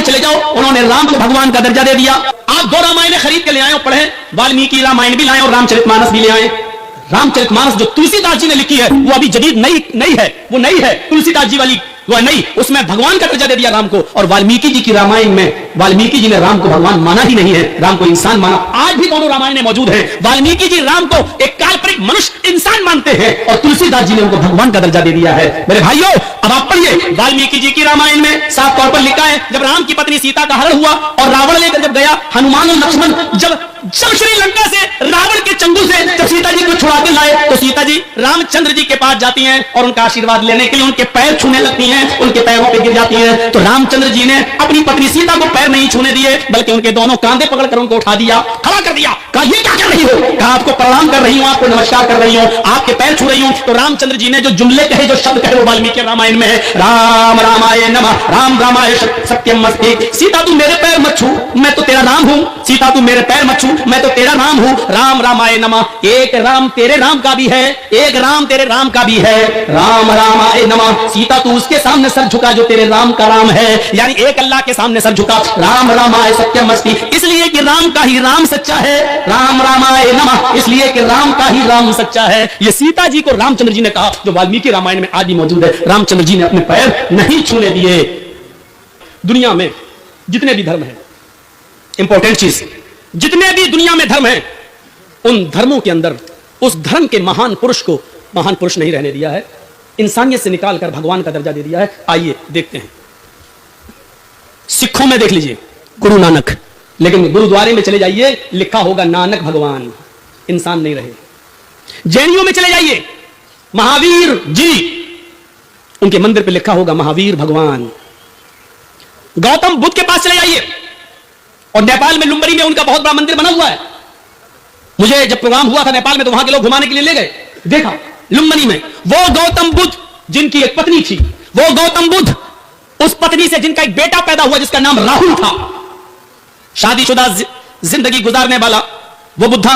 में चले जाओ, उन्होंने राम को भगवान का दर्जा दे दिया। आप 2 रामायण खरीद के ले आए और पढ़े, वाल्मीकि रामायण भी लाए और रामचरितमानस भी ले आए। रामचरितमानस जो तुलसीदास जी ने लिखी है वो अभी जदीद नई है, वो नई है, तुलसीदास जी वाली वो नहीं, उसमें भगवान का दर्जा दे दिया राम को। और वाल्मीकि जी की रामायण में वाल्मीकि जी ने राम को भगवान माना ही नहीं है, राम को इंसान माना। आज भी दोनों रामायण में मौजूद है। वाल्मीकि जी राम को एक काल्पनिक मनुष्य इंसान मानते हैं और तुलसीदास जी ने उनको भगवान का दर्जा दे दिया है। मेरे भाइयों, अब आप पढ़िए वाल्मीकि जी की रामायण में साफ तौर पर लिखा है, जब राम की पत्नी सीता का हरण हुआ और रावण लेकर जब गया, हनुमान और लक्ष्मण जब श्रीलंका से रावण के चंगुल से जब सीता जी को छुड़ा के लाए, तो सीता जी रामचंद्र जी के पास जाती हैं और उनका आशीर्वाद लेने के लिए उनके पैर छूने लगती हैं, उनके पैरों पे गिर जाती हैं। तो रामचंद्र जी ने अपनी पत्नी सीता को पैर नहीं छूने दिए, बल्कि उनके दोनों कांधे पकड़कर उनको उठा दिया, खड़ा कर दिया। कहा ये क्या कर रही हो? कहा आपको प्रणाम कर रही हूं, आपको नमस्कार कर रही हूं, आपके पैर छू रही हूं। तो रामचंद्र जी ने जो जुमले कहे, जो शब्द कहे, वो वाल्मीकि रामायण में है, राम रामाय नमः, राम रामाय सत्यम अस्ति। सीता तू मेरे पैर मत छू, मैं तो तेरा राम हूं। सीता तू मेरे पैर मत छू, मैं तो तेरा राम हूं। राम रामाय नमः, एक राम तेरे राम का भी है, एक राम तेरे राम का भी है। राम रामाय नमः, सीता तू उसके सामने सर झुका जो तेरे राम का राम है, यानी एक अल्लाह के सामने सर झुका। राम रामाय सत्यम अस्ति, इसलिए कि राम का ही राम सच्चा है। राम रामाय नमः, इसलिए कि राम का ही राम सच्चा है। ये सीता जी को रामचंद्र जी ने कहा, जो वाल्मीकि रामायण में आदि मौजूद है। रामचंद्र जी ने अपने पैर नहीं छूने दिए। दुनिया में जितने भी धर्म हैं, इंपॉर्टेंट चीज, जितने भी दुनिया में धर्म हैं, उन धर्मों के अंदर उस धर्म के महान पुरुष को महान पुरुष नहीं रहने दिया है, इंसानियत से निकालकर भगवान का दर्जा दे दिया है। आइए देखते हैं। सिखों में देख लीजिए गुरु नानक, लेकिन गुरुद्वारे में चले जाइए लिखा होगा नानक भगवान, इंसान नहीं रहे। जैनियों में चले जाइए महावीर जी, उनके मंदिर पे लिखा होगा महावीर भगवान। गौतम बुद्ध के पास चले जाइए, और नेपाल में लुम्बनी में उनका बहुत बड़ा मंदिर बना हुआ है। मुझे जब प्रोग्राम हुआ था नेपाल में, तो वहां के लोग घुमाने के लिए ले गए, देखा लुम्बनी में वो गौतम बुद्ध जिनकी एक पत्नी थी, वो गौतम बुद्ध उस पत्नी से जिनका एक बेटा पैदा हुआ जिसका नाम राहुल था, शादीशुदा जिंदगी गुजारने वाला वो बुद्धा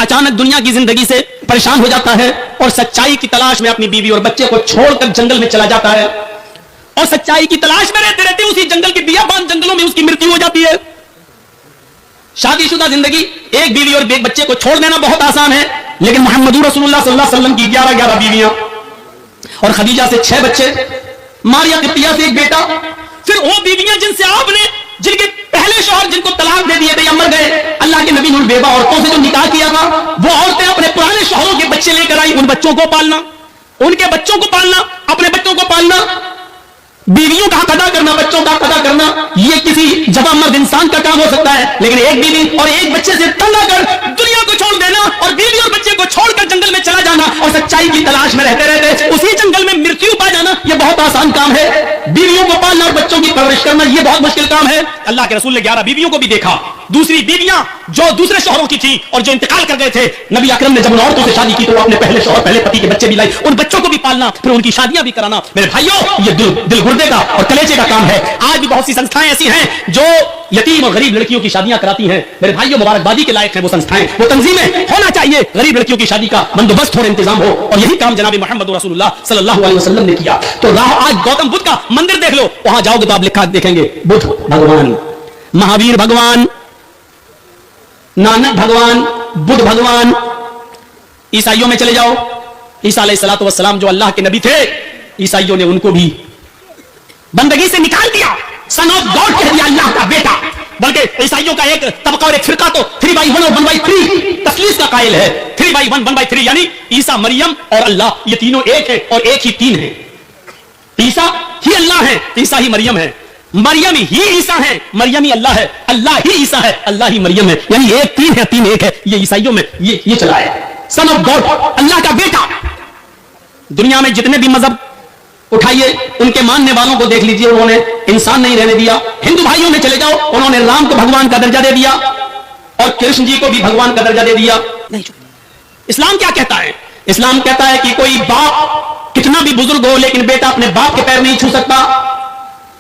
अचानक दुनिया की जिंदगी से परेशान हो जाता है और सच्चाई की तलाश में अपनी बीवी और बच्चे को छोड़कर जंगल में चला जाता है। और सच्चाई की तलाश में रहते रहते उसी जंगल के बियाबान जंगलों में उसकी मृत्यु हो जाती है। शादीशुदा जिंदगी, एक बीवी और एक बच्चे को छोड़ देना बहुत आसान है, लेकिन मोहम्मद रसूलुल्लाह सल्लल्लाहु अलैहि वसल्लम की 11 बीवियां और खदीजा से 6 बच्चे, मारिया किप्तिया से एक बेटा, फिर वो बीवियां जिनसे आपने, जिनके पहले शौहर जिनको तलाक दे दिए थे या मर गए, अल्लाह के नबी ने उन बेवा औरतों से जो निकाह किया था, वो औरतें अपने पुराने शौहरों के बच्चे लेकर आई, उन बच्चों को पालना, उनके बच्चों को पालना, अपने बच्चों को पालना, बीवियों का हक अदा करना, बच्चों का हक अदा करना, ये किसी जवामर्द इंसान का काम हो सकता है, लेकिन एक बीवी और एक बच्चे से तंग आकर दुनिया को छोड़ देना और बीवी और बच्चे को छोड़कर जंगल में चला जाना और सच्चाई की तलाश में रहते रहते उसी जंगल में मृत्यु पा जाना, यह बहुत आसान काम है। बीवियों को पालना और बच्चों की परवरिश करना, यह बहुत मुश्किल काम है। अल्लाह के रसूल ने 11 बीवियों को भी देखा, दूसरी बीवियां जो दूसरे शौहरों की थी और जो इंतकाल कर गए थे, नबी अकरम ने जब उन औरतों से शादी की तो अपने पहले शौहर, पहले पति के बच्चे भी लाई, उन बच्चों को भी पालना, फिर उनकी शादियां भी कराना। मेरे भाइयों, ये दिल गुर्दे का और कलेजे का काम है। आज भी बहुत सी संस्थाएं ऐसी हैं जो यतीम और गरीब लड़कियों की शादियां कराती हैं। मेरे भाइयों, मुबारकबादी के लायक हैं वो संस्थाएं, वो तंजीमें। होना चाहिए गरीब लड़कियों की शादी का बंदोबस्त और इंतजाम हो, और यही काम जनाब मोहम्मद रसूलुल्लाह सल्लल्लाहु अलैहि वसल्लम ने किया। तो आज गौतम बुद्ध का मंदिर देख लो, वहां जाओगे तो आप लिखा देखेंगे बुद्ध भगवान, महावीर भगवान, नानक भगवान, बुद्ध भगवान। ईसाइयों में चले जाओ, ईसा अलैहिस्सलातु वस्सलाम जो अल्लाह के नबी थे, ईसाइयों ने उनको भी बंदगी से निकाल दिया, सन ऑफ गॉड कह दिया, अल्लाह का बेटा। बल्कि ईसाइयों का एक तबका और एक फिरका तो 3/1 और 1/3 तस्लीस का कायल है। 3/1 1/3 यानी ईसा, मरियम और अल्लाह, ये तीनों एक है और एक ही तीन है। ईसा ही अल्लाह है, ईसा ही मरियम है, मरियम ही ईसा है, मरियम ही अल्लाह है, अल्लाह ही ईसा है, अल्लाह ही मरियम है, यानी एक तीन है, तीन एक है। ये ईसाइयों में ये चला है, सन ऑफ गॉड, अल्लाह का बेटा। दुनिया में जितने भी मजहब उठाइए, उनके मानने वालों को देख लीजिए, उन्होंने इंसान नहीं रहने दिया। हिंदू भाइयों में चले जाओ, उन्होंने राम को भगवान का दर्जा दे दिया और कृष्ण जी को भी भगवान का दर्जा दे दिया। नहीं, इस्लाम क्या कहता है? इस्लाम कहता है कि कोई बाप कितना भी बुजुर्ग हो, लेकिन बेटा अपने बाप के पैर नहीं छू सकता,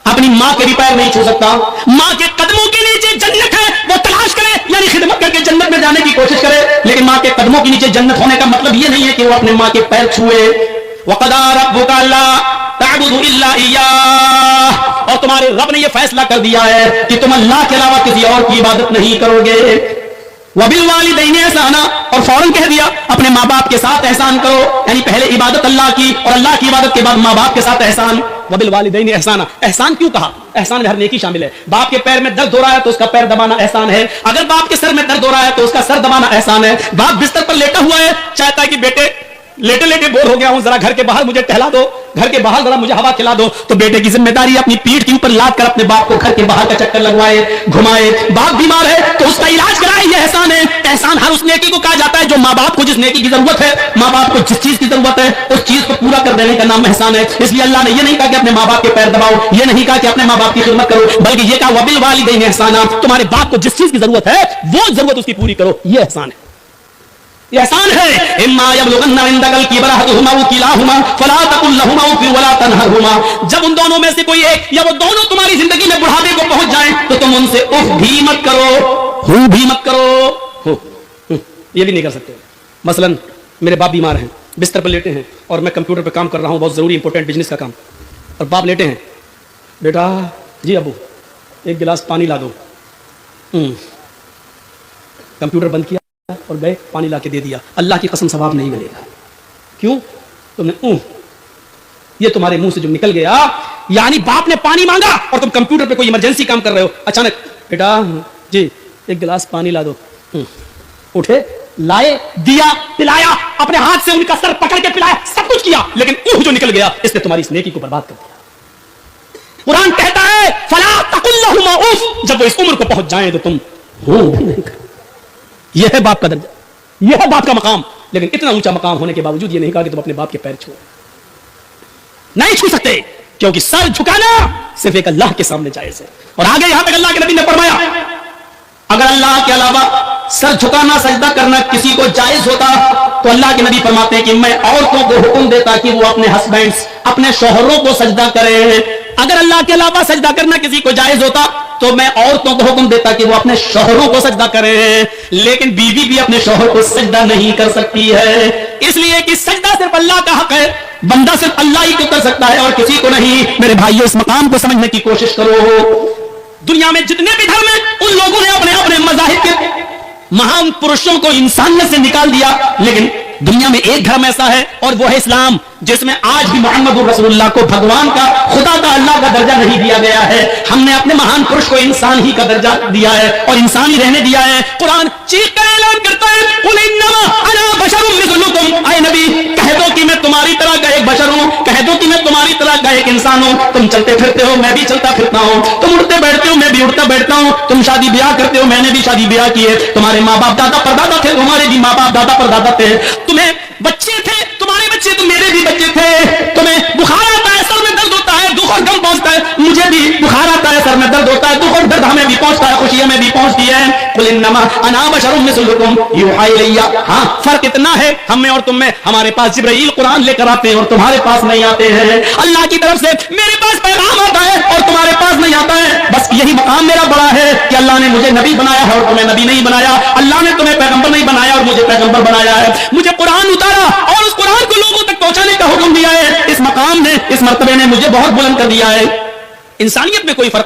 अपनी मां के भी पैर नहीं छू सकता। मां के कदमों के नीचे जन्नत है, वो तलाश करे, यानी खिदमत करके जन्नत में जाने की कोशिश करे। लेकिन मां के कदमों के नीचे जन्नत होने का मतलब ये नहीं है कि वो अपने मां के पैर छुए। वक़दा रब्बुका अल्ला तअबुदु इल्ला इय्याह, और तुम्हारे रब ने यह फैसला कर दिया है कि तुम अल्लाह के अलावा किसी और की इबादत नहीं करोगे। वबिल वालिदैनि एहसाना, और फौरन कह दिया अपने माँ बाप के साथ एहसान करो, यानी पहले इबादत अल्लाह की और अल्लाह की इबादत के बाद माँ बाप के साथ एहसान। वबिल वालिदैनि एहसाना, एहसान क्यों कहा? एहसान में हर नेकी शामिल है। बाप के पैर में दर्द हो रहा है तो उसका पैर दबाना एहसान है। अगर बाप के सर में दर्द हो रहा है तो उसका सर दबाना एहसान है। बाप बिस्तर पर लेटा हुआ है, चाहता है कि बेटे लेटे लेटे बोर हो गया हूं, जरा घर के बाहर मुझे टहला दो, घर के बाहर जरा मुझे हवा खिला दो, तो बेटे की जिम्मेदारी अपनी पीठ के ऊपर लाद कर अपने बाप को घर के बाहर का चक्कर लगवाए, घुमाए। बाप बीमार है तो उसका इलाज कराए, यह एहसान है। एहसान हर उस नेकी को कहा जाता है जो माँ बाप को जिस नेकी की जरूरत है, माँ बाप को जिस चीज की जरूरत है, उस चीज को पूरा कर देने का नाम एहसान है। इसलिए अल्लाह ने यह नहीं कहा कि अपने माँ बाप के पैर दबाओ, यह नहीं कहा कि अपने माँ बाप की खिदमत करो, बल्कि यह कहा वबिल वालिदैनि एहसाना, तुम्हारे बाप को जिस चीज की जरूरत है वो जरूरत उसकी पूरी करो, यह एहसान है। एहसान है। इम्मा यबलुगन्ना इंदकल किबरा अहदुहुमा व किलाहुमा फला तकुल लहुमा उफ वला तनहरहुमा, जब उन दोनों में से कोई एक या वो दोनों तुम्हारी जिंदगी में बुढ़ापे को पहुंच जाएं तो तुम उनसे उफ भी मत करो, हूं भी मत करो, ये भी नहीं कर सकते। मसलन मेरे बाप बीमार हैं, बिस्तर पर लेटे हैं और मैं कंप्यूटर पर काम कर रहा हूं, बहुत जरूरी इंपॉर्टेंट बिजनेस का काम, और बाप लेटे हैं, बेटा जी अबू एक गिलास पानी ला दो। कंप्यूटर बंद किया और गए पानी लाके दे दिया, अल्लाह की कसम सवाब नहीं मिलेगा। क्यों? तुमने ये तुम्हारे मुंह से जो निकल गया, यानी बाप ने पानी मांगा और तुम कंप्यूटर पे कोई इमरजेंसी काम कर रहे हो, अचानक बेटा जी एक गिलास पानी ला दो, उठे लाए दिया पिलाया, अपने हाथ से उनका सर पकड़ के पिलाया, सब कुछ किया, लेकिन जो निकल गया इसने तुम्हारी इस नेकी को बर्बाद कर दिया। कुरान कहता है फला तकुल लहुमा उफ, जब वो इस उम्र को पहुंच जाए तो तुम हो भी नहीं कर। यह है बाप का दर्जा, यह है बाप का मकाम। लेकिन इतना ऊंचा मकाम होने के बावजूद यह नहीं कहा कि तुम अपने बाप के पैर छुओ, नहीं छू सकते, क्योंकि सर झुकाना सिर्फ एक अल्लाह के सामने जायज है। और आगे यहां तक अल्लाह के नबी ने फरमाया अगर अल्लाह के अलावा सर झुकाना सजदा करना किसी को जायज होता तो अल्लाह के नबी फरमाते हैं कि मैं औरतों को हुक्म देता कि वो अपने हस्बैंड्स, अपने शौहरों को सजदा करें। अगर अल्लाह के अलावा सजदा करना किसी को जायज होता तो मैं औरतों को हुक्म देता कि वो अपने शौहरों को सजदा करें, लेकिन बीवी भी अपने शौहर को सजदा नहीं कर सकती है, इसलिए कि सजदा सिर्फ अल्लाह का हक है, बंदा सिर्फ अल्लाह ही को कर सकता है और किसी को नहीं। मेरे भाइयों इस मकाम को समझने की कोशिश करो। दुनिया में जितने भी धर्म हैं उन लोगों ने अपने अपने मज़ाहिब के महान पुरुषों को इंसानियत से निकाल दिया, लेकिन दुनिया में एक धर्म ऐसा है और वो है इस्लाम, जिसमें आज भी मोहम्मद रसूलुल्लाह को भगवान का, खुदा का, अल्लाह का दर्जा नहीं दिया गया है। हमने अपने महान पुरुष को इंसान ही का दर्जा दिया है और इंसान ही रहने दिया है। कुरान चीख कर ऐलान करता है कुल इन्नमा अना बशरुम मिस्लुकुम, ऐ नबी कह दो कि मैं तुम्हारी तरह का एक बशर हूं, कह दो कि मैं तुम्हारी तरह का एक इंसान हूं। तुम चलते फिरते हो, मैं भी चलता फिरता हूं, तुम उठते बैठते हो, मैं भी उठता बैठता हूं, तुम शादी ब्याह करते हो, मैंने भी शादी ब्याह की है, तुम्हारे माँ बाप दादा परदादा थे, हमारे भी माँ बाप दादा परदादा थे, तुम्हें बच्चे थे, तुम्हारे बच्चे तो मेरे भी बच्चे थे, तुम्हें बुखार आता है, सर में दर्द होता है, दुख और गम पहुंचता है, मुझे भी बुखार आता है, सर में दर्द होता है, दुख और दर्द हमें भी पहुंचता है, खुशी हमें भी पहुंचती है। कुल इन्नमा अना बशरुम मिस्लुकुम यूहा इलैया, हां फर्क इतना है हम में और तुम में, हमारे पास जिब्राइल कुरान लेकर आते हैं और तुम्हारे पास नहीं आते हैं। अल्लाह की तरफ से मेरे पास पैगाम आता है और तुम्हारे पास नहीं आता है। बस यही मकाम मेरा बड़ा है कि अल्लाह ने मुझे नबी बनाया है और तुम्हें नबी नहीं बनाया, अल्लाह ने तुम्हें पैगंबर नहीं बनाया और मुझे पैगंबर बनाया है, मुझे कुरान उतारा और उस कुरान को लोगों तक पहुंचाने का हुक्म दिया है। इस मकाम ने, इस मर्तबे ने मुझे बहुत बुलंद कर दिया है। इंसानियत में कोई फर्क